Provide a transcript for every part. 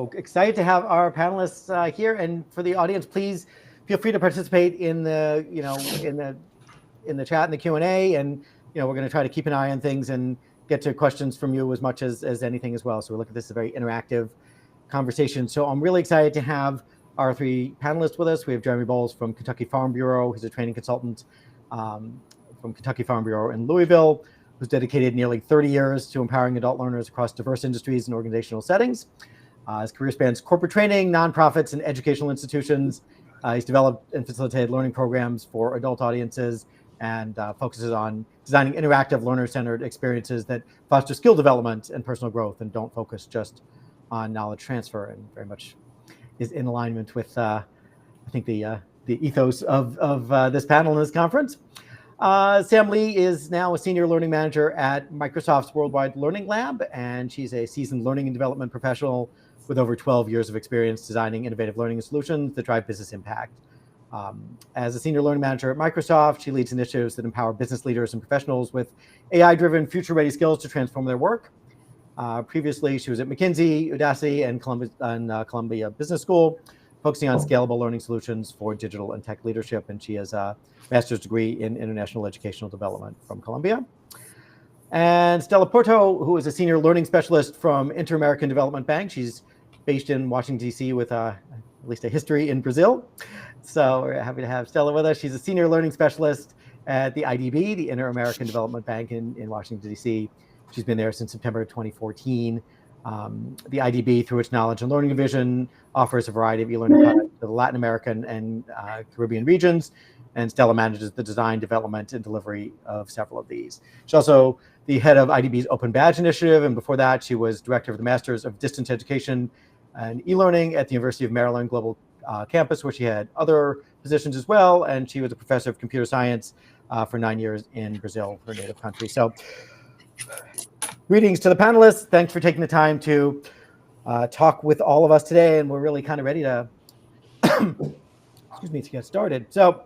So excited to have our panelists here, and for the audience, please feel free to participate in the in the chat and the Q&A, and we're going to try to keep an eye on things and get to questions from you as much as anything as well. So we're looking at this as a very interactive conversation. So I'm really excited to have our three panelists with us. We have Jeremy Boles from Kentucky Farm Bureau. He's a training consultant from Kentucky Farm Bureau in Louisville, who's dedicated nearly 30 years to empowering adult learners across diverse industries and organizational settings. His career spans corporate training, nonprofits, and educational institutions. He's developed and facilitated learning programs for adult audiences and focuses on designing interactive learner-centered experiences that foster skill development and personal growth and don't focus just on knowledge transfer, and very much is in alignment with, I think, the ethos of this panel and this conference. Sam Lee is now a senior learning manager at Microsoft's Worldwide Learning Lab, and she's a seasoned learning and development professional with over 12 years of experience designing innovative learning solutions that drive business impact. As a senior learning manager at Microsoft, she leads initiatives that empower business leaders and professionals with AI-driven, future-ready skills to transform their work. Previously, she was at McKinsey, Udacity, and Columbia Business School, focusing on scalable learning solutions for digital and tech leadership, and she has a master's degree in international educational development from Columbia. And Stella Porto, who is a senior learning specialist from Inter-American Development Bank. She's based in Washington, D.C. with at least a history in Brazil. So we're happy to have Stella with us. She's a senior learning specialist at the IDB, the Inter-American Development Bank in Washington, D.C. She's been there since September 2014. The IDB, through its knowledge and learning division, offers a variety of e-learning products to the Latin American and Caribbean regions, and Stella manages the design, development, and delivery of several of these. She's also the head of IDB's Open Badge Initiative, and before that, she was director of the Masters of Distance Education and E-Learning at the University of Maryland Global Campus, where she had other positions as well, and she was a professor of computer science for 9 years in Brazil, her native country. So, greetings to the panelists. Thanks for taking the time to talk with all of us today, and we're really kind of ready to, excuse me, to get started. So,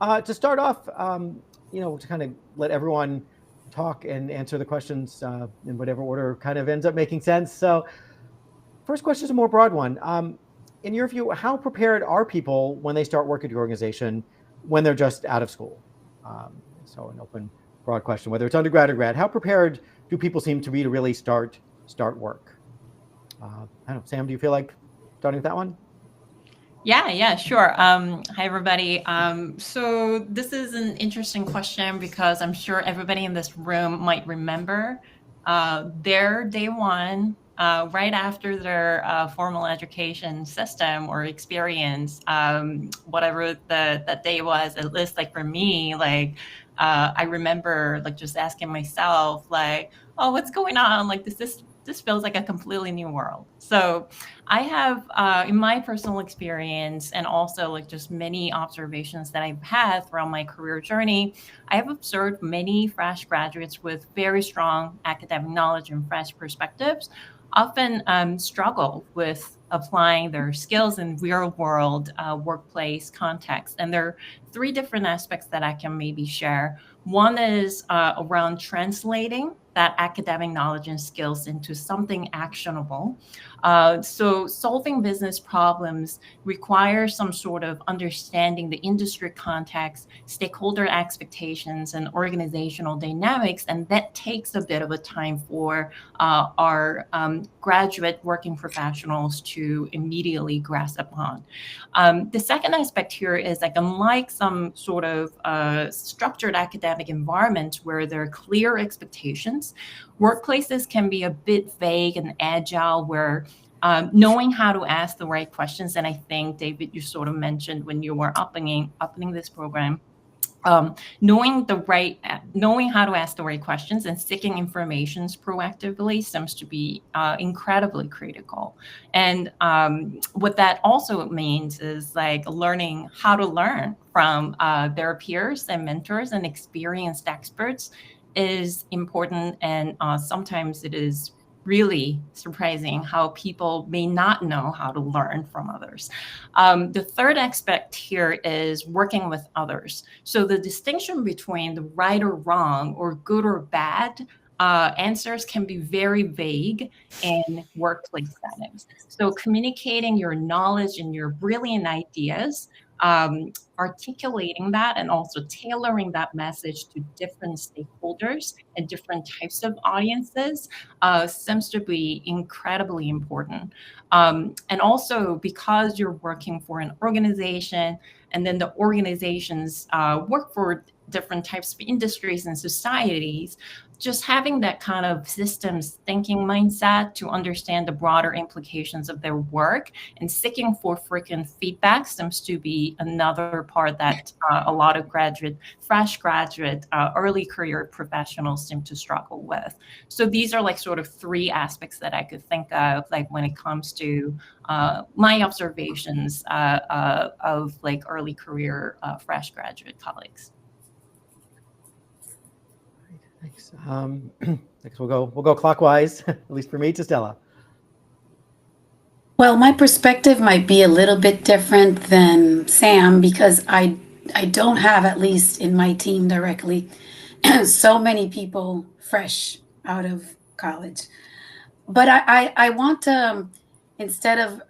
to start off, to kind of let everyone talk and answer the questions in whatever order kind of ends up making sense. So, first question is a more broad one. In your view, how prepared are people when they start work at your organization when they're just out of school? So, an open, broad question, whether it's undergrad or grad. How prepared do people seem to be to really start work? I don't know, Sam, do you feel like starting with that one? Yeah, sure. Hi, everybody. So this is an interesting question because I'm sure everybody in this room might remember their day one, right after their formal education system or experience, whatever that day was. At least, like for me, like I remember like just asking myself, like, oh, what's going on? Like this feels like a completely new world. So I have, in my personal experience, and also like just many observations that I've had throughout my career journey, I have observed many fresh graduates with very strong academic knowledge and fresh perspectives often struggle with applying their skills in real world workplace context. And there are three different aspects that I can maybe share. One is around translating that academic knowledge and skills into something actionable. So solving business problems requires some sort of understanding the industry context, stakeholder expectations, and organizational dynamics. And that takes a bit of a time for our graduate working professionals to immediately grasp upon. The second aspect here is like, unlike some sort of structured academic environment where there are clear expectations, workplaces can be a bit vague and agile, where knowing how to ask the right questions, and I think, David, you sort of mentioned when you were opening this program, knowing how to ask the right questions and seeking information proactively seems to be incredibly critical. And what that also means is like learning how to learn from their peers and mentors and experienced experts is important. And sometimes it is really surprising how people may not know how to learn from others. The third aspect here is working with others. So the distinction between the right or wrong or good or bad answers can be very vague in workplace settings. So communicating your knowledge and your brilliant ideas, articulating that and also tailoring that message to different stakeholders and different types of audiences seems to be incredibly important. And also because you're working for an organization and then the organizations work for different types of industries and societies, just having that kind of systems thinking mindset to understand the broader implications of their work and seeking for frequent feedback seems to be another part that a lot of fresh graduate, early career professionals seem to struggle with. So these are like sort of three aspects that I could think of, like when it comes to my observations of like early career fresh graduate colleagues. Thanks. Next, we'll go clockwise, at least for me, to Stella. Well, my perspective might be a little bit different than Sam because I don't have, at least in my team directly, so many people fresh out of college. But I want to, instead of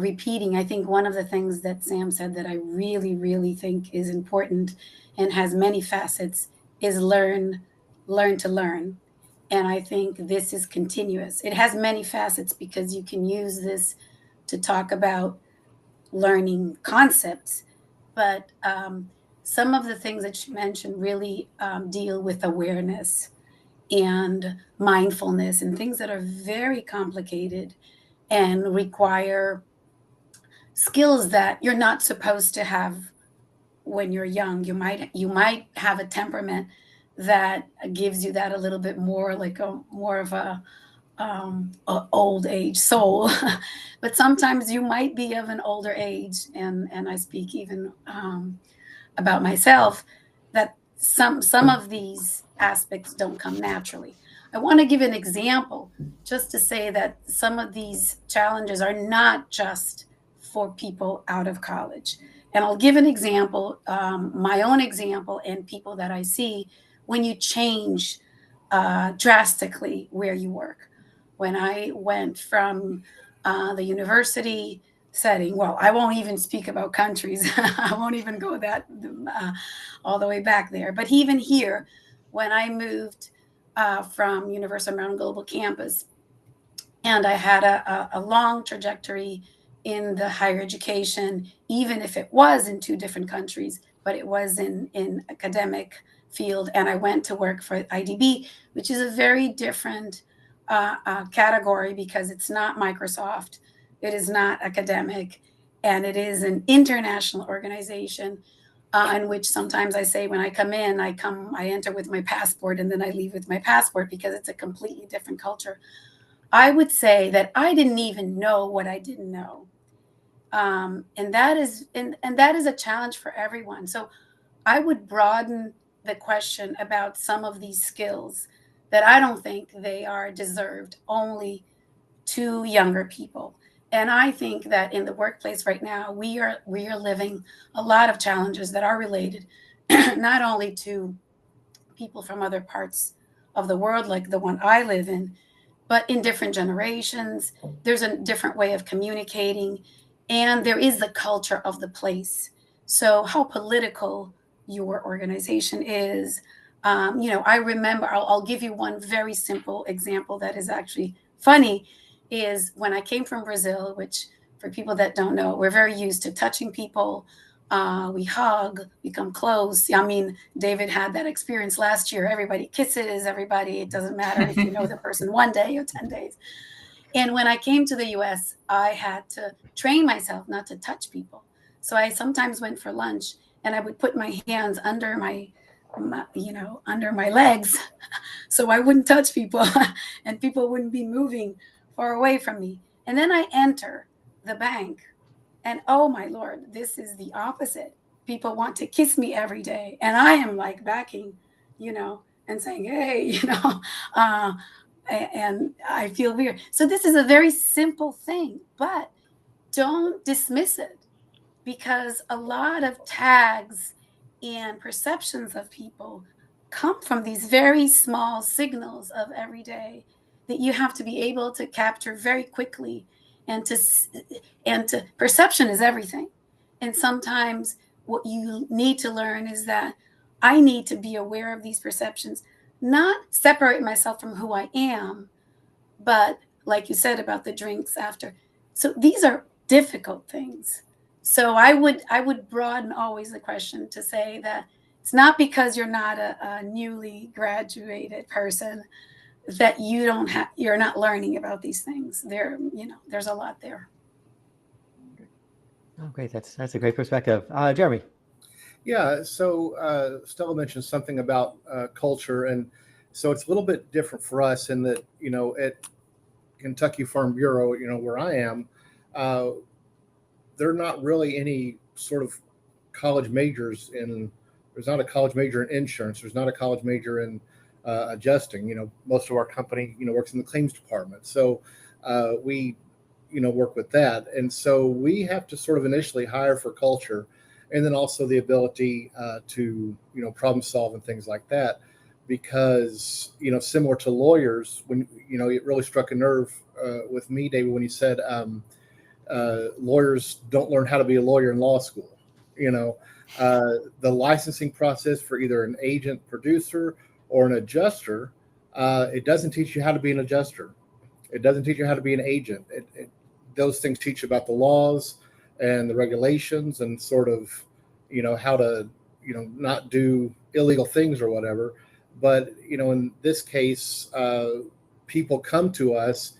repeating, I think one of the things that Sam said that I really, really think is important and has many facets is learn to learn. And I think this is continuous. It has many facets because you can use this to talk about learning concepts. But some of the things that you mentioned really deal with awareness and mindfulness and things that are very complicated and require skills that you're not supposed to have when you're young. You might have a temperament that gives you that a little bit more, like more of a old age soul. But sometimes you might be of an older age, and I speak even about myself, that some of these aspects don't come naturally. I want to give an example just to say that some of these challenges are not just for people out of college. And I'll give an example, my own example, and people that I see when you change drastically where you work. When I went from the university setting, well, I won't even speak about countries. I won't even go that all the way back there. But even here, when I moved from University of Maryland Global Campus, and I had a long trajectory in the higher education, even if it was in two different countries, but it was in academic field. And I went to work for IDB, which is a very different category because it's not Microsoft, it is not academic, and it is an international organization in which sometimes I say when I come in, I enter with my passport and then I leave with my passport because it's a completely different culture. I would say that I didn't even know what I didn't know. And that is a challenge for everyone. So I would broaden the question about some of these skills that I don't think they are deserved only to younger people. And I think that in the workplace right now, we are living a lot of challenges that are related not only to people from other parts of the world, like the one I live in, but in different generations. There's a different way of communicating, and there is the culture of the place. So how political your organization is. I remember, I'll give you one very simple example that is actually funny, is when I came from Brazil, which for people that don't know, we're very used to touching people. We hug, we come close. I mean, David had that experience last year. Everybody kisses everybody. It doesn't matter if you know the person 1 day or 10 days. And when I came to the US, I had to train myself not to touch people. So I sometimes went for lunch and I would put my hands under under my legs so I wouldn't touch people and people wouldn't be moving far away from me. And then I enter the bank and oh my Lord, this is the opposite. People want to kiss me every day. And I am like backing, and saying, hey, and I feel weird. So this is a very simple thing, but don't dismiss it because a lot of tags and perceptions of people come from these very small signals of every day that you have to be able to capture very quickly, and to perception is everything. And sometimes what you need to learn is that I need to be aware of these perceptions, not separate myself from who I am, but like you said about the drinks after. So these are difficult things. So I would broaden always the question to say that it's not because you're not a newly graduated person that you're not learning about these things. There's a lot there. Oh, great. That's a great perspective. Jeremy. Yeah, so Stella mentioned something about culture, and so it's a little bit different for us in that, at Kentucky Farm Bureau, where I am, there are not really any sort of college majors there's not a college major in insurance. There's not a college major in adjusting. Most of our company, works in the claims department. So we, work with that. And so we have to sort of initially hire for culture, and then also the ability to, problem solve and things like that. Because, similar to lawyers, when, it really struck a nerve with me, David, when you said lawyers don't learn how to be a lawyer in law school. The licensing process for either an agent producer or an adjuster, it doesn't teach you how to be an adjuster. It doesn't teach you how to be an agent. Those things teach you about the laws and the regulations and sort of, how to, not do illegal things or whatever. But, in this case, people come to us.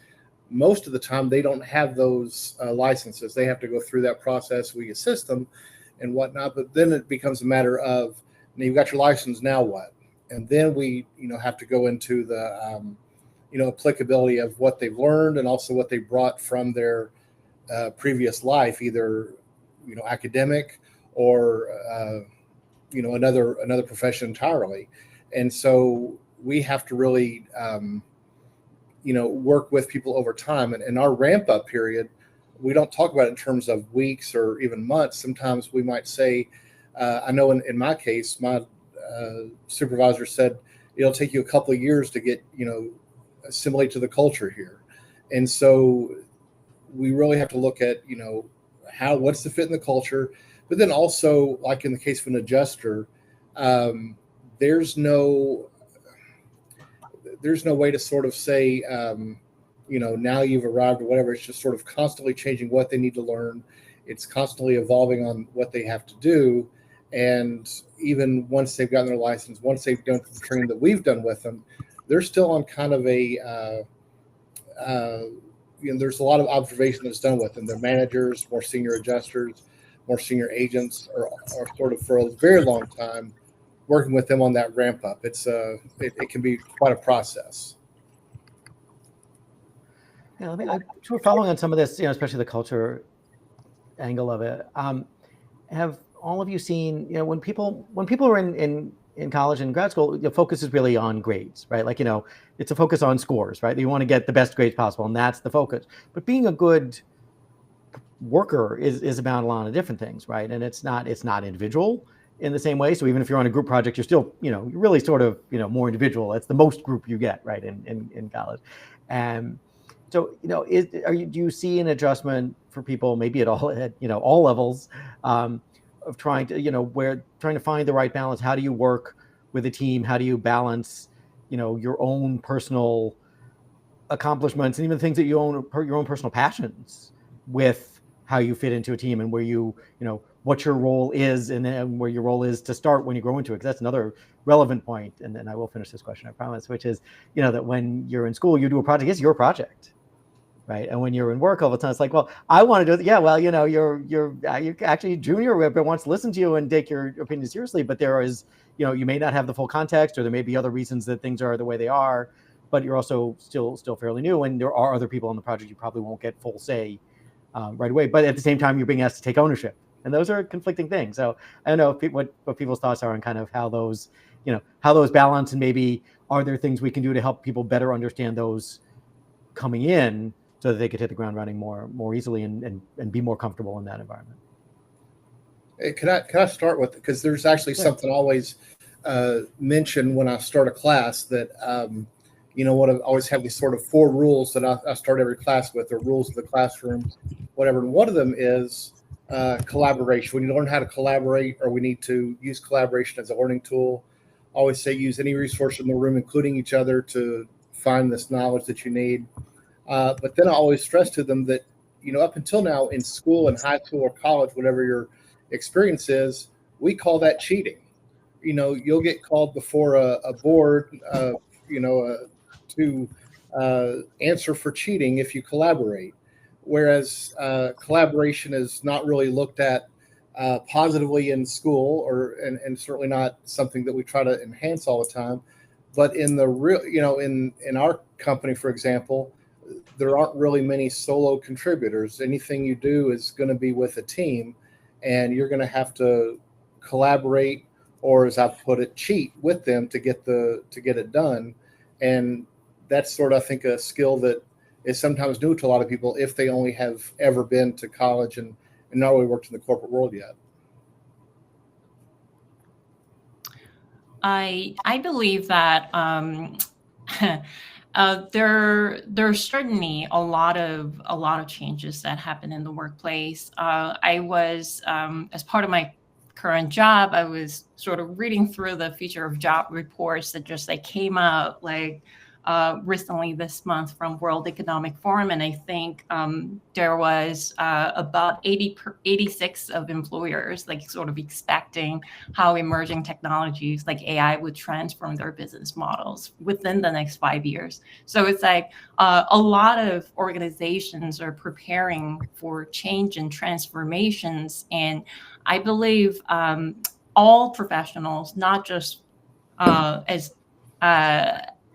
Most of the time, they don't have those licenses. They have to go through that process. We assist them and whatnot. But then it becomes a matter of, you've got your license, now what? And then we, have to go into the, applicability of what they've learned and also what they brought from their previous life, either, academic or, another profession entirely. And so we have to really, work with people over time. And in our ramp up period, we don't talk about it in terms of weeks or even months. Sometimes we might say, I know in my case, my supervisor said, it'll take you a couple of years to get, assimilate to the culture here. And so we really have to look at, what's the fit in the culture, but then also, like in the case of an adjuster, there's no way to sort of say, now you've arrived or whatever. It's just sort of constantly changing what they need to learn. It's constantly evolving on what they have to do. And even once they've gotten their license, once they've done the training that we've done with them, they're still on kind of a, there's a lot of observation that's done with them. Their managers, more senior adjusters, more senior agents are sort of for a very long time working with them on that ramp up. It can be quite a process. Yeah, we're following on some of this, especially the culture angle of it. Have all of you seen, when people are in college and grad school, the focus is really on grades, right? Like, it's a focus on scores, right? You want to get the best grades possible, and that's the focus. But being a good worker is about a lot of different things, right? And it's not individual in the same way. So even if you're on a group project, you're still, you're really sort of, more individual. It's the most group you get, right, in college. And so, do you see an adjustment for people, maybe at all levels, of trying to find the right balance? How do you work with a team? How do you balance, your own personal accomplishments and even things that your own personal passions with how you fit into a team and where what your role is and then where your role is to start when you grow into it? Because that's another relevant point. And then I will finish this question, I promise, which is, that when you're in school, you do a project, it's your project. Right. And when you're in work all the time, it's like, well, I want to do it. Yeah, well, you're actually junior, but wants to listen to you and take your opinion seriously. But there is, you may not have the full context, or there may be other reasons that things are the way they are, but you're also still fairly new. And there are other people on the project you probably won't get full say right away. But at the same time, you're being asked to take ownership. And those are conflicting things. So I don't know what people's thoughts are on kind of how those balance, and maybe are there things we can do to help people better understand those coming in, so that they could hit the ground running more easily and be more comfortable in that environment. Hey, can I start with, because there's actually something always mention when I start a class that, what I always have these sort of 4 rules that I start every class with, or rules of the classroom, whatever. And one of them is collaboration. When you learn how to collaborate, or we need to use collaboration as a learning tool, I always say use any resource in the room, including each other, to find this knowledge that you need. But then I always stress to them that, up until now in school and high school or college, whatever your experience is, we call that cheating. You'll get called before a board, to answer for cheating if you collaborate. Whereas collaboration is not really looked at positively in school, and certainly not something that we try to enhance all the time. But in the real, in our company, for example, there aren't really many solo contributors. Anything you do is going to be with a team, and you're going to have to collaborate, or as I put it, cheat with them to get it done. And that's sort of, I think, a skill that is sometimes new to a lot of people if they only have ever been to college and not really worked in the corporate world yet. I believe that there's certainly a lot of changes that happen in the workplace. I was as part of my current job, I was sort of reading through the future of job reports that just came out recently this month from World Economic Forum, and I think there was about 86 of employers sort of expecting how emerging technologies like AI would transform their business models within the next 5 years. So it's a lot of organizations are preparing for change and transformations, and I believe all professionals, not just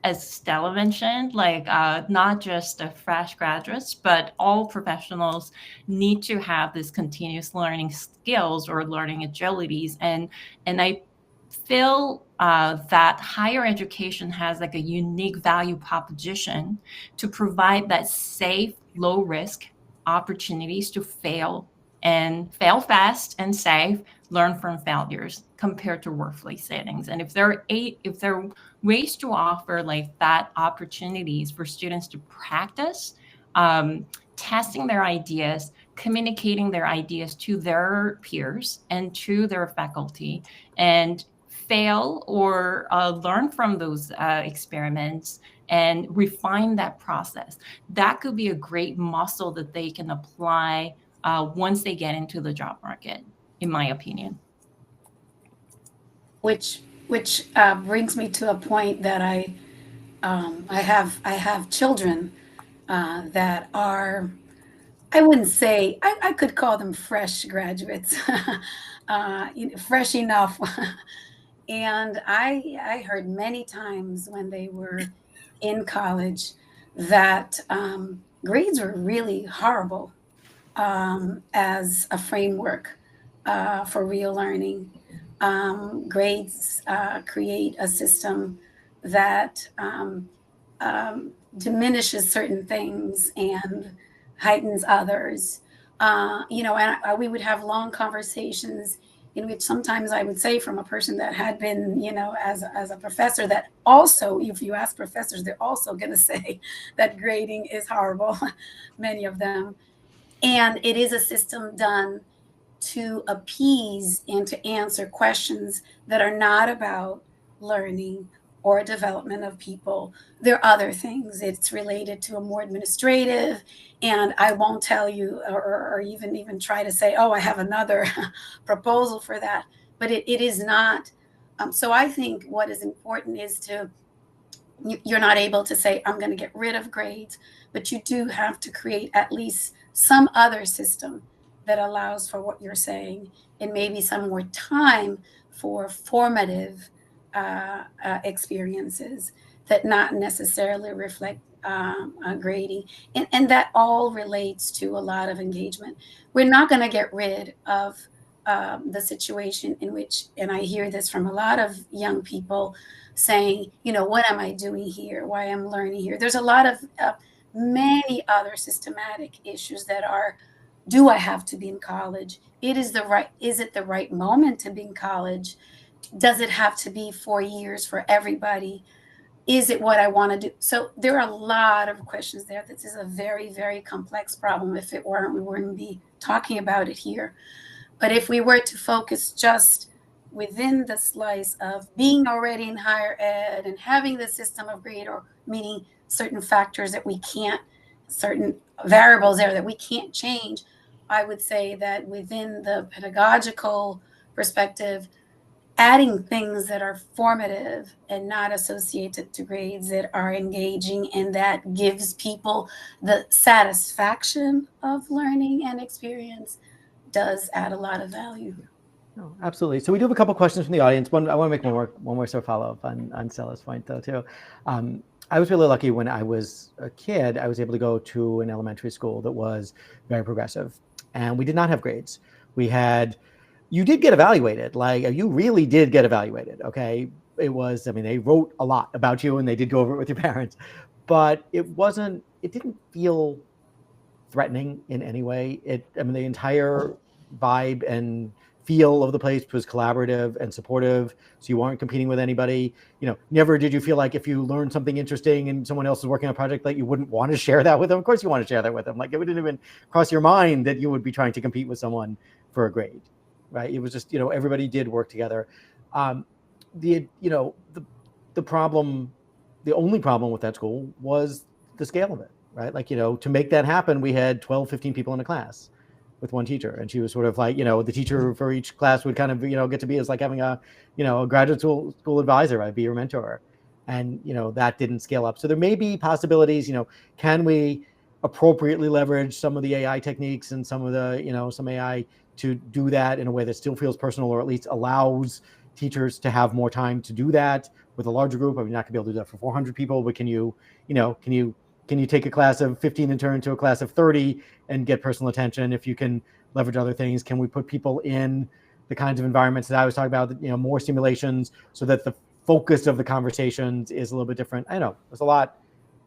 as Stella mentioned, not just the fresh graduates, but all professionals need to have this continuous learning skills or learning agilities. And I feel that higher education has a unique value proposition to provide that safe, low risk opportunities to fail fast and safe, learn from failures compared to workplace settings. And if there are ways to offer that opportunities for students to practice testing their ideas, communicating their ideas to their peers and to their faculty, and fail or learn from those experiments and refine that process, that could be a great muscle that they can apply once they get into the job market, in my opinion. Which brings me to a point that I have children that are, I wouldn't say, I could call them fresh graduates, fresh enough. And I heard many times when they were in college that grades were really horrible as a framework for real learning. Grades create a system that diminishes certain things and heightens others. And we would have long conversations in which sometimes I would say, from a person that had been, as a professor, that also, if you ask professors, they're also going to say that grading is horrible, many of them. And it is a system done to appease and to answer questions that are not about learning or development of people. There are other things. It's related to a more administrative, and I won't tell you or even try to say, oh, I have another proposal for that. But it is not. So I think what is important is you're not able to say, I'm going to get rid of grades, but you do have to create at least some other system that allows for what you're saying, and maybe some more time for formative experiences that not necessarily reflect grading. And that all relates to a lot of engagement. We're not going to get rid of the situation in which, and I hear this from a lot of young people saying, what am I doing here? Why am I learning here? There's a lot of many other systematic issues that are, do I have to be in college? Is it the right moment to be in college? Does it have to be 4 years for everybody? Is it what I want to do? So there are a lot of questions there. This is a very, very complex problem. If it weren't, we wouldn't be talking about it here. But if we were to focus just within the slice of being already in higher ed and having the system of grade, or meaning certain factors that we can't, certain variables there that we can't change, I would say that within the pedagogical perspective, adding things that are formative and not associated to grades, that are engaging and that gives people the satisfaction of learning and experience, does add a lot of value. No, absolutely. So we do have a couple questions from the audience. I want to make one more sort of follow-up on Stella's point, though, too. I was really lucky when I was a kid. I was able to go to an elementary school that was very progressive, and we did not have grades. We had, you did get evaluated. Like, you really did get evaluated. Okay, it was. I mean, they wrote a lot about you, and they did go over it with your parents, but it wasn't. It didn't feel threatening in any way. I mean, the entire vibe and feel of the place was collaborative and supportive. So you weren't competing with anybody. You know, never did you feel like if you learned something interesting and someone else is working on a project, that you wouldn't want to share that with them. Of course you want to share that with them. Like, it wouldn't even cross your mind that you would be trying to compete with someone for a grade, right? It was just, you know, everybody did work together. The problem, the only problem with that school was the scale of it, right? Like, you know, to make that happen, we had 12, 15 people in a class with one teacher. And she was sort of like, you know, the teacher for each class would kind of, you know, get to be as like having a, you know, a graduate school advisor, right? Be your mentor. And, you know, that didn't scale up. So there may be possibilities, you know, can we appropriately leverage some of the AI techniques and some of the, you know, some AI to do that in a way that still feels personal, or at least allows teachers to have more time to do that with a larger group? I mean, you're not gonna be able to do that for 400 people, but can you take a class of 15 and turn into a class of 30 and get personal attention? If you can leverage other things, can we put people in the kinds of environments that I was talking about, you know, more simulations, so that the focus of the conversations is a little bit different? I know there's a lot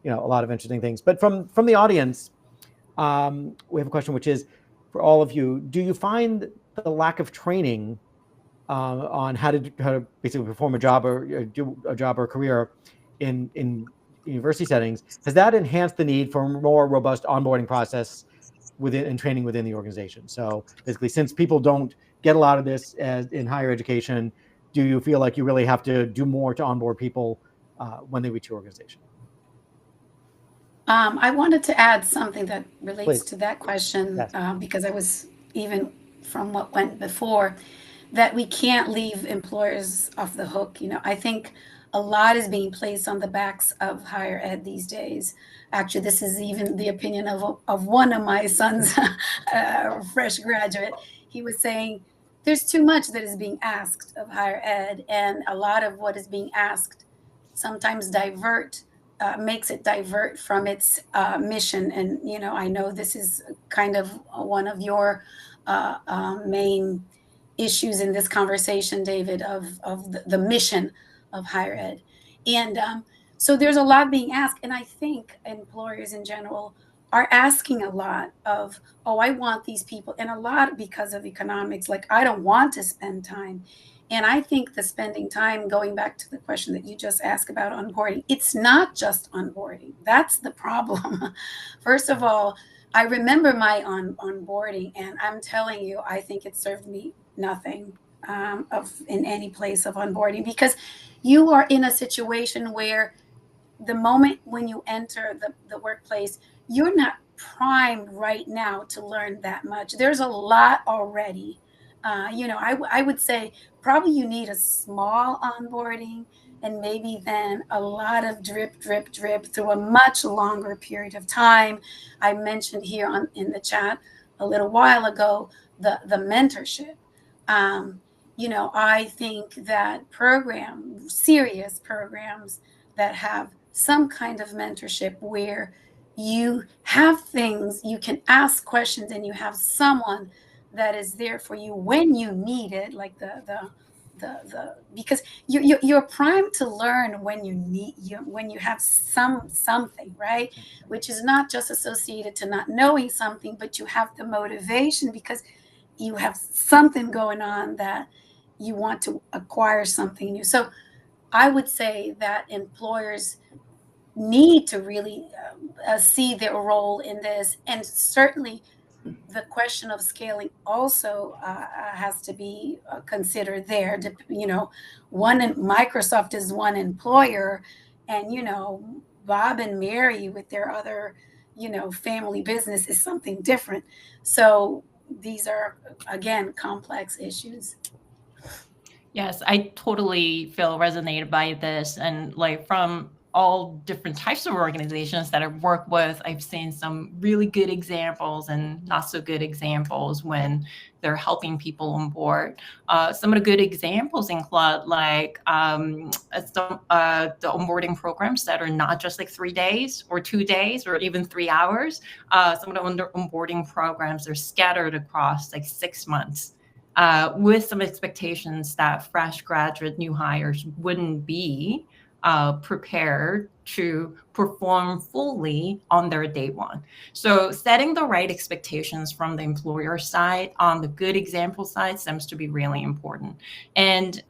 of interesting things. But from the audience, we have a question, which is for all of you: do you find the lack of training on how to basically perform a job or do a job or career in university settings, has that enhanced the need for a more robust onboarding process within and training within the organization? So basically, since people don't get a lot of this in higher education, do you feel like you really have to do more to onboard people when they reach your organization? I wanted to add something that relates Please. to that question, Yes. because I was, even from what went before, that we can't leave employers off the hook. You know, I think a lot is being placed on the backs of higher ed these days. Actually, this is even the opinion of one of my sons, a fresh graduate. He was saying there's too much that is being asked of higher ed, and a lot of what is being asked sometimes makes it divert from its mission. And, you know, I know this is kind of one of your main issues in this conversation, David, of the mission of higher ed. And so there's a lot being asked. And I think employers in general are asking a lot of, oh, I want these people. And a lot because of economics, like, I don't want to spend time. And I think the spending time, going back to the question that you just asked about onboarding, it's not just onboarding. That's the problem. First of all, I remember my onboarding, and I'm telling you, I think it served me nothing in any place of onboarding, because you are in a situation where the moment when you enter the workplace, you're not primed right now to learn that much. There's a lot already. I would say probably you need a small onboarding, and maybe then a lot of drip through a much longer period of time. I mentioned here in the chat a little while ago the mentorship. I think that serious programs that have some kind of mentorship, where you have things, you can ask questions, and you have someone that is there for you when you need it, like because you're primed to learn when you have something, right? Which is not just associated to not knowing something, but you have the motivation because you have something going on that you want to acquire something new. So I would say that employers need to really see their role in this, and certainly the question of scaling also has to be considered there. You know, Microsoft is one employer, and you know, Bob and Mary with their other, you know, family business is something different. So these are, again, complex issues. Yes, I totally feel resonated by this. And like from all different types of organizations that I've worked with, I've seen some really good examples and not so good examples when they're helping people on board. Some of the good examples include like the onboarding programs that are not just like 3 days or 2 days or even 3 hours. Some of the onboarding programs are scattered across like 6 months. With some expectations that fresh graduate new hires wouldn't be prepared to perform fully on their day one. So setting the right expectations from the employer side on the good example side seems to be really important. And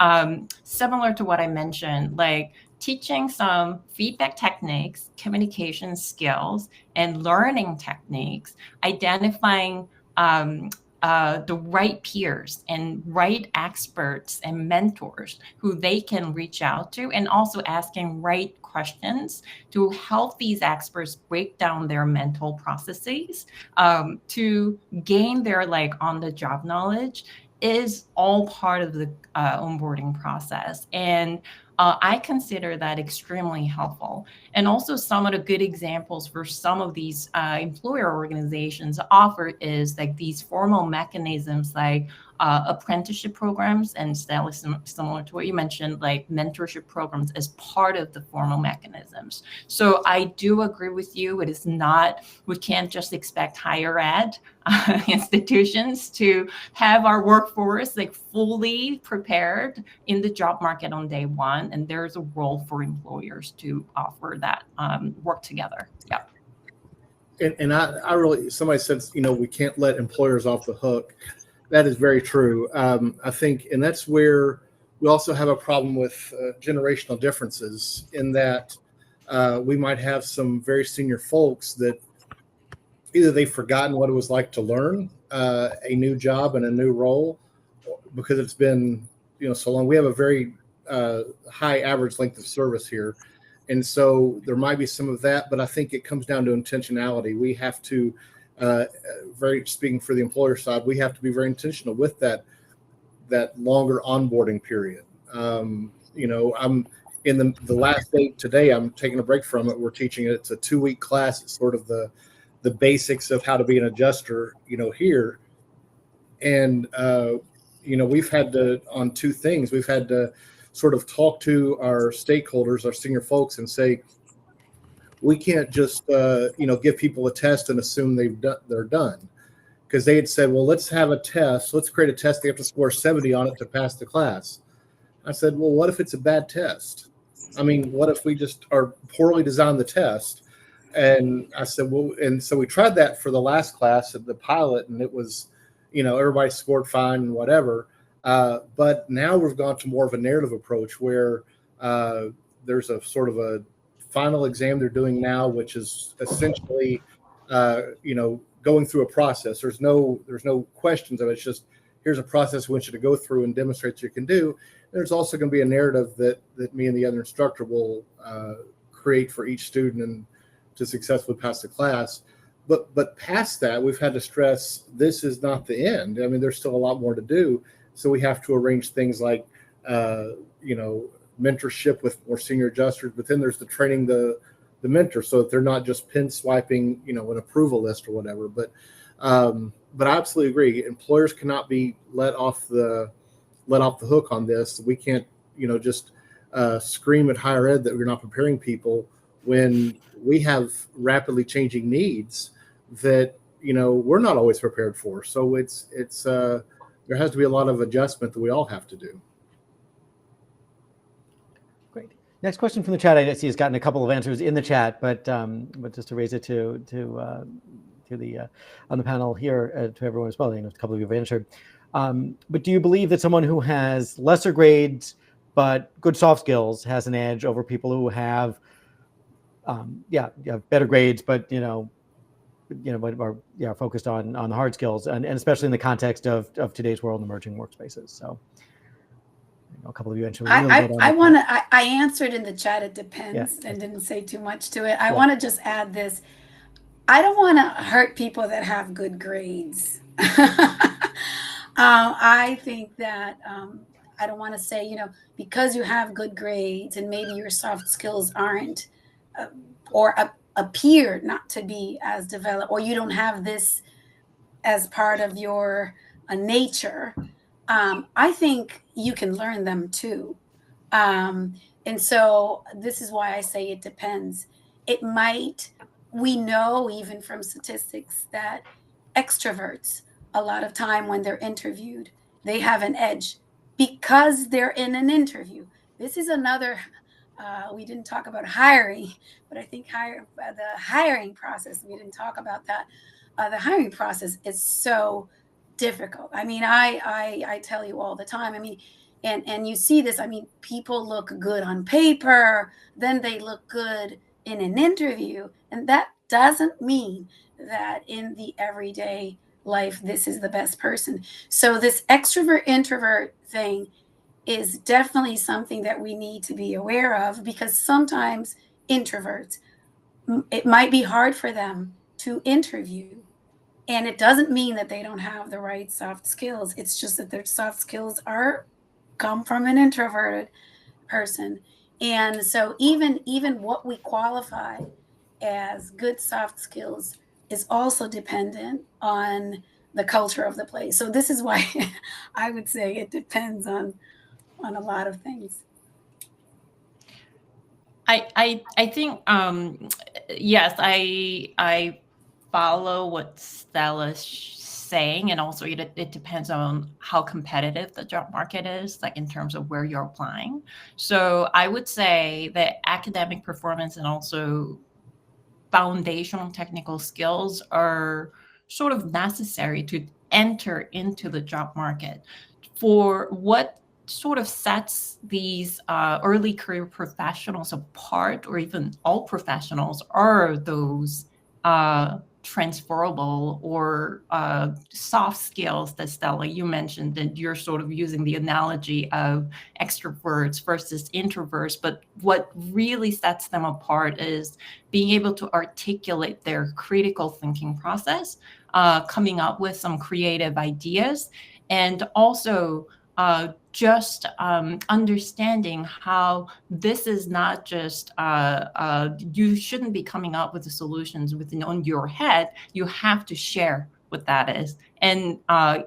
similar to what I mentioned, like teaching some feedback techniques, communication skills, and learning techniques, identifying the right peers and right experts and mentors who they can reach out to, and also asking right questions to help these experts break down their mental processes to gain their like on the job knowledge is all part of the onboarding process. And I consider that extremely helpful. And also some of the good examples for some of these employer organizations offer is like these formal mechanisms like apprenticeship programs, and Stella, similar to what you mentioned, like mentorship programs as part of the formal mechanisms. So I do agree with you. It is not, we can't just expect higher ed institutions to have our workforce like fully prepared in the job market on day one. And there's a role for employers to offer that work together. Yeah. And I really, somebody said, you know, we can't let employers off the hook. That is very true. I think, and that's where we also have a problem with generational differences in that we might have some very senior folks that either they've forgotten what it was like to learn a new job and a new role because it's been, you know, so long. We have a very high average length of service here. And so there might be some of that, but I think it comes down to intentionality. We have to, speaking for the employer side, we have to be very intentional with that longer onboarding period. You know, I'm in the last day today, I'm taking a break from it. We're teaching it. It's a 2-week class. It's sort of the basics of how to be an adjuster, you know, here. And, you know, we've had to, on 2 things, we've had to sort of talk to our stakeholders, our senior folks, and say, we can't just, you know, give people a test and assume they're done. Because they had said, well, let's have a test. Let's create a test. They have to score 70 on it to pass the class. I said, well, what if it's a bad test? I mean, what if we just are poorly designed the test? And I said, well, and so we tried that for the last class at the pilot, and it was, you know, everybody scored fine and whatever. But now we've gone to more of a narrative approach where there's a sort of a final exam they're doing now, which is essentially, you know, going through a process. There's no questions of it. It's just, here's a process we want you to go through and demonstrate what you can do. There's also going to be a narrative that me and the other instructor will create for each student and to successfully pass the class. But past that, we've had to stress this is not the end. I mean, there's still a lot more to do. So we have to arrange things like, you know, mentorship with more senior adjusters, but then there's the training the mentor so that they're not just pin swiping, you know, an approval list or whatever. But I absolutely agree. Employers cannot be let off the hook on this. We can't, you know, just scream at higher ed that we're not preparing people when we have rapidly changing needs that, you know, we're not always prepared for. So it's there has to be a lot of adjustment that we all have to do. Great. Next question from the chat. I see has gotten a couple of answers in the chat, but just to raise it to the on the panel here to everyone as well. You know, a couple of you have answered. But do you believe that someone who has lesser grades but good soft skills has an edge over people who have, better grades, but but are focused on the hard skills, and especially in the context of today's world and emerging workspaces? So, a couple of you mentioned a little bit on I answered in the chat. It depends, and didn't say too much to it. I want to just add this. I don't want to hurt people that have good grades. I think that I don't want to say, because you have good grades and maybe your soft skills aren't or appear not to be as developed, or you don't have this as part of your nature. I think you can learn them too. And so this is why I say it depends. We know even from statistics that extroverts, a lot of time when they're interviewed, they have an edge because they're in an interview. This is another, we didn't talk about hiring, but I think the hiring process, we didn't talk about that. The hiring process is so difficult. I mean, I tell you all the time, I mean, and you see this, I mean, people look good on paper, then they look good in an interview, and that doesn't mean that in the everyday life, this is the best person. So this extrovert introvert thing is definitely something that we need to be aware of, because sometimes introverts, it might be hard for them to interview. And it doesn't mean that they don't have the right soft skills. It's just that their soft skills come from an introverted person. And so even what we qualify as good soft skills is also dependent on the culture of the place. So this is why I would say it depends on a lot of things. I think yes, I follow what Stella's saying, and also it depends on how competitive the job market is, like in terms of where you're applying. So I would say that academic performance and also foundational technical skills are sort of necessary to enter into the job market. For what sort of sets these early career professionals apart, or even all professionals, are those transferable or soft skills that, Stella, you mentioned, that you're sort of using the analogy of extroverts versus introverts. But what really sets them apart is being able to articulate their critical thinking process, coming up with some creative ideas, and also just understanding how this is not just, you shouldn't be coming up with the solutions on your head. You have to share what that is. And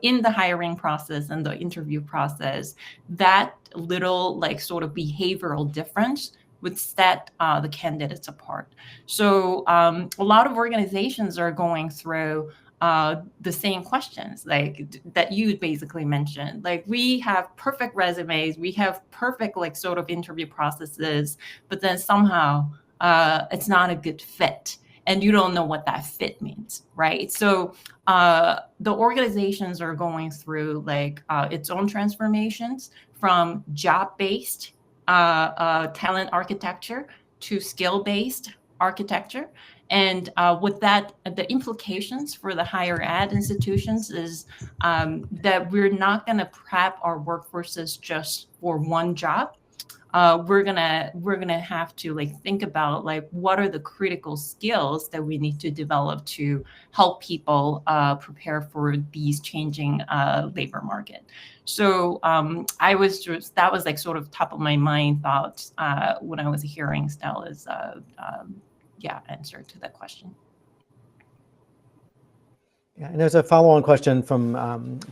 in the hiring process and the interview process, that little like sort of behavioral difference would set the candidates apart. So a lot of organizations are going through the same questions like that you basically mentioned. Like, we have perfect resumes, we have perfect like sort of interview processes, but then somehow it's not a good fit, and you don't know what that fit means, right? So the organizations are going through like its own transformations from job-based talent architecture to skill-based architecture. And with that, the implications for the higher ed institutions is that we're not going to prep our workforces just for one job. We're gonna have to like think about like what are the critical skills that we need to develop to help people prepare for these changing labor market. So that was like sort of top of my mind thoughts when I was hearing Stella's answer to that question. Yeah, and there's a follow-on question from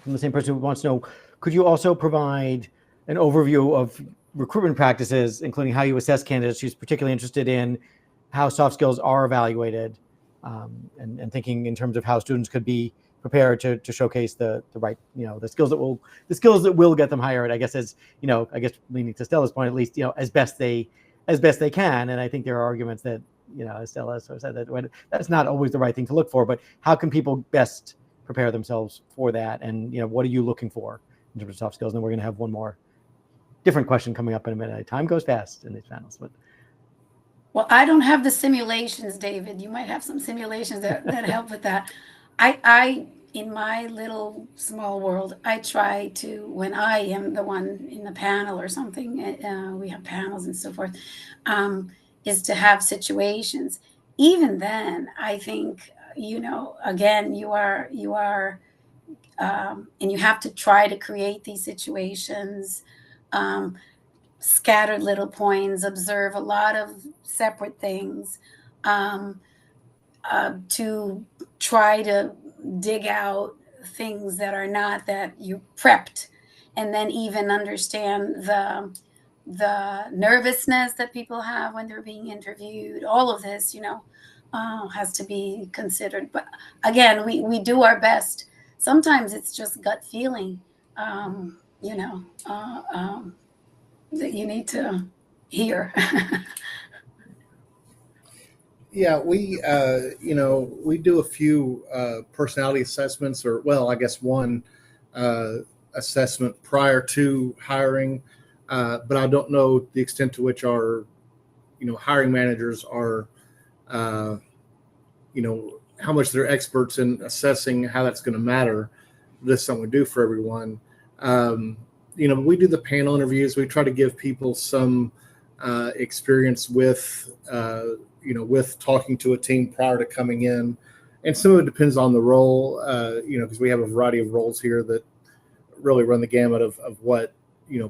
the same person who wants to know, could you also provide an overview of recruitment practices, including how you assess candidates? She's particularly interested in how soft skills are evaluated, and thinking in terms of how students could be prepared to showcase the right, the skills that will get them hired. I guess leaning to Stella's point, at least, as best they can. And I think there are arguments that, as Stella sort of said, that that's not always the right thing to look for, but how can people best prepare themselves for that. And, what are you looking for in terms of soft skills? And then we're going to have one more different question coming up in a minute. Time goes fast in these panels, but. Well, I don't have the simulations, David. You might have some simulations that help with that. I in my little small world, I try to, when I am the one in the panel or something, we have panels and so forth, is to have situations. Even then, I think, again, you are, and you have to try to create these situations, scattered little points, observe a lot of separate things, to try to dig out things that are not that you prepped, and then even understand the nervousness that people have when they're being interviewed. All of this, has to be considered. But again, we do our best. Sometimes it's just gut feeling, that you need to hear. Yeah, we do a few personality assessments, or I guess one assessment prior to hiring, but I don't know the extent to which our hiring managers are how much they're experts in assessing how that's going to matter. This is something we do for everyone. We do the panel interviews. We try to give people some experience with with talking to a team prior to coming in. And some of it depends on the role, because we have a variety of roles here that really run the gamut of what,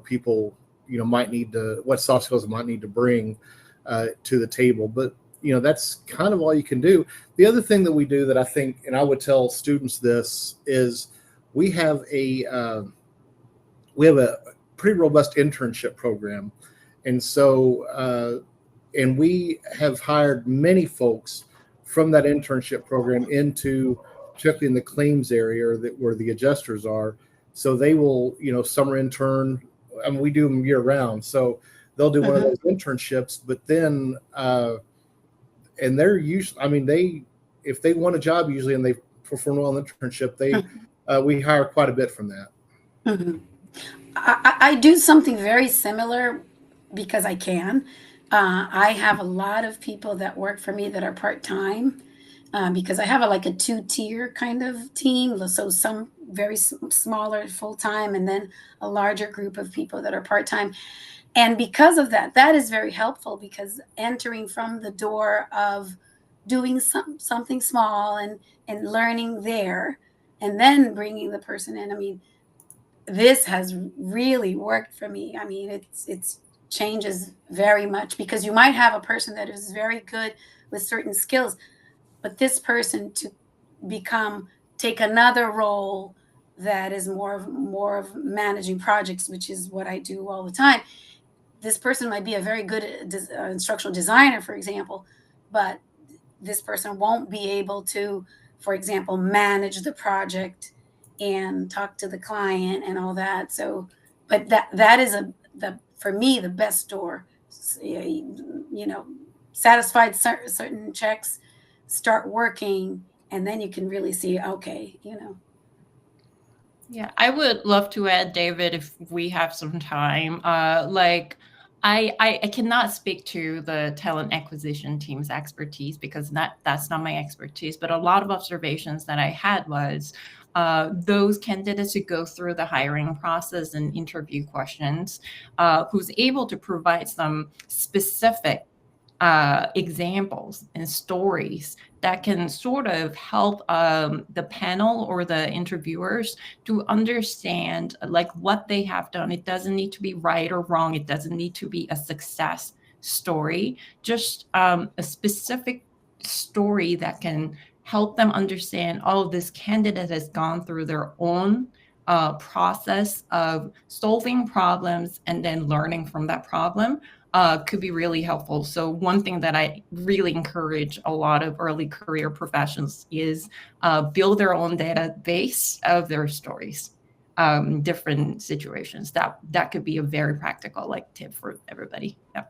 people, might need to, what soft skills might need to bring to the table. But, that's kind of all you can do. The other thing that we do that I think, and I would tell students this, is we have a pretty robust internship program. And so, and we have hired many folks from that internship program into, particularly in the claims area where the adjusters are. So they will, summer intern. I mean, we do them year round. So they'll do one of those internships, but then, and they're usually, if they want a job usually and they perform well in the internship, we hire quite a bit from that. Mm-hmm. I do something very similar because I can. I have a lot of people that work for me that are part-time, because I have a 2-tier kind of team. So some very smaller full-time, and then a larger group of people that are part-time. And because of that, that is very helpful, because entering from the door of doing something small and learning there, and then bringing the person in. This has really worked for me. It's changes very much, because you might have a person that is very good with certain skills, but this person to take another role that is more of managing projects, which is what I do all the time. This person might be a very good instructional designer, for example, but this person won't be able to, for example, manage the project and talk to the client and all that. So, but that is for me, the best door. Satisfied certain checks, start working, and then you can really see, okay, Yeah, I would love to add, David, if we have some time. I cannot speak to the talent acquisition team's expertise, because that's not my expertise. But a lot of observations that I had was those candidates who go through the hiring process and interview questions, who's able to provide some specific examples and stories that can sort of help the panel or the interviewers to understand what they have done. It doesn't need to be right or wrong. It doesn't need to be a success story, just a specific story that can help them understand, this candidate has gone through their own process of solving problems and then learning from that problem. Could be really helpful. So one thing that I really encourage a lot of early career professionals is build their own database of their stories, different situations. That could be a very practical tip for everybody. Yeah.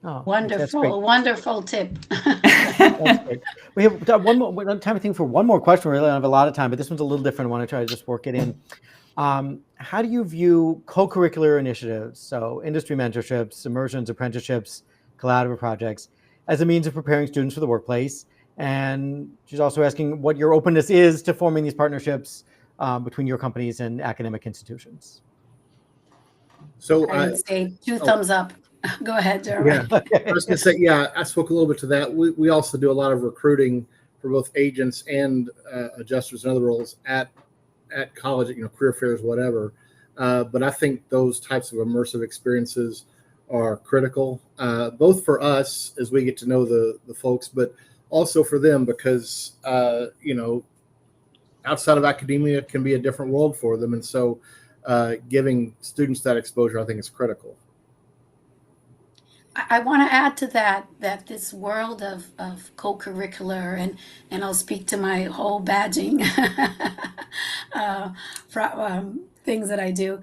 Oh, that's great. Wonderful tip. That's great. We have one more. We don't have time, I think, for one more question. We really don't have a lot of time, but this one's a little different. I want to try to just work it in. How do you view co-curricular initiatives, so industry mentorships, immersions, apprenticeships, collaborative projects, as a means of preparing students for the workplace? And she's also asking what your openness is to forming these partnerships between your companies and academic institutions. So I would say two thumbs up. Go ahead, Jeremy. Yeah, I was going to say, yeah, I spoke a little bit to that. We also do a lot of recruiting for both agents and adjusters and other roles at college, career fairs, whatever. But I think those types of immersive experiences are critical, both for us as we get to know the folks, but also for them because, outside of academia can be a different world for them. And so giving students that exposure, I think, is critical. I want to add to that this world of co-curricular, and I'll speak to my whole badging things that I do.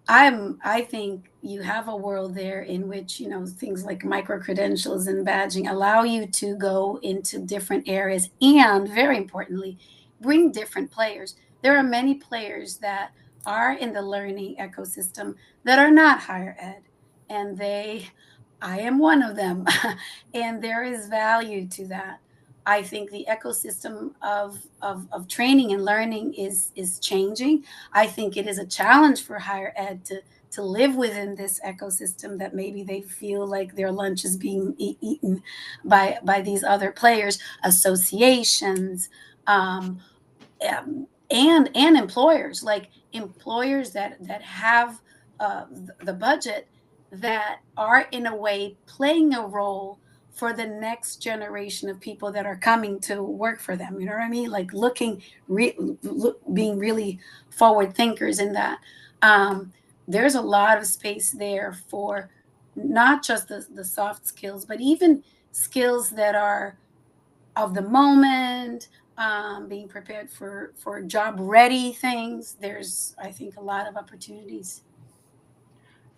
I think you have a world there in which, things like micro-credentials and badging allow you to go into different areas and, very importantly, bring different players. There are many players that are in the learning ecosystem that are not higher ed, and I am one of them, and there is value to that. I think the ecosystem of training and learning is changing. I think it is a challenge for higher ed to live within this ecosystem that maybe they feel like their lunch is being eaten by these other players, associations, and employers, like employers that have the budget, that are in a way playing a role for the next generation of people that are coming to work for them. You know what I mean? Like being really forward thinkers in that. There's a lot of space there for not just the soft skills, but even skills that are of the moment, being prepared for job ready things. There's, I think, a lot of opportunities.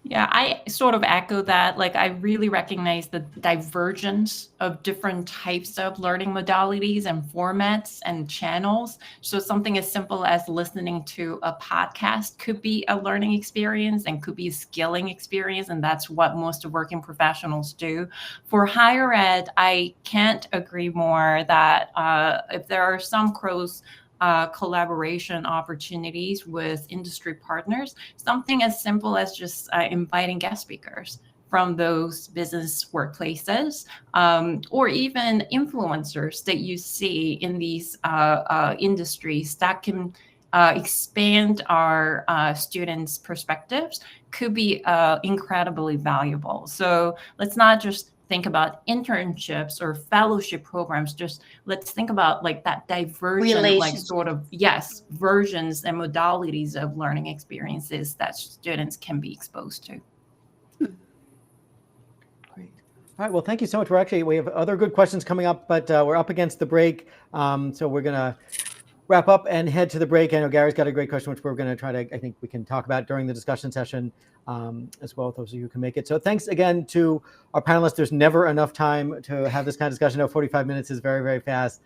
Yeah, I sort of echo that. Like, I really recognize the divergence of different types of learning modalities and formats and channels. So something as simple as listening to a podcast could be a learning experience and could be a skilling experience. And that's what most of working professionals do. For higher ed, I can't agree more that if there are some collaboration opportunities with industry partners, something as simple as just inviting guest speakers from those business workplaces, or even influencers that you see in these industries that can expand our students' perspectives, could be incredibly valuable. So let's not just think about internships or fellowship programs. Just let's think about like that diversion, like sort of, yes, versions and modalities of learning experiences that students can be exposed to. Great. All right. Well, thank you so much. We have other good questions coming up, but we're up against the break. So we're going to wrap up and head to the break. I know Gary's got a great question, which we're going to try to, I think we can talk about during the discussion session as well, those of you who can make it. So thanks again to our panelists. There's never enough time to have this kind of discussion. 45 minutes is very, very fast.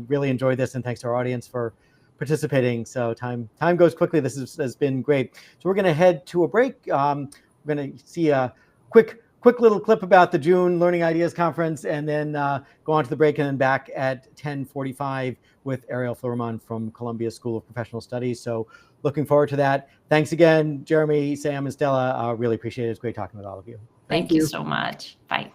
Really enjoyed this, and thanks to our audience for participating. So time goes quickly. This has been great. So we're going to head to a break. We're going to see a quick little clip about the June Learning Ideas Conference, and then go on to the break, and then back at 10:45 with Ariel Fleuermann from Columbia School of Professional Studies. So looking forward to that. Thanks again, Jeremy, Sam, and Stella. Really appreciate it. It's great talking with all of you. Thank you so much. Bye.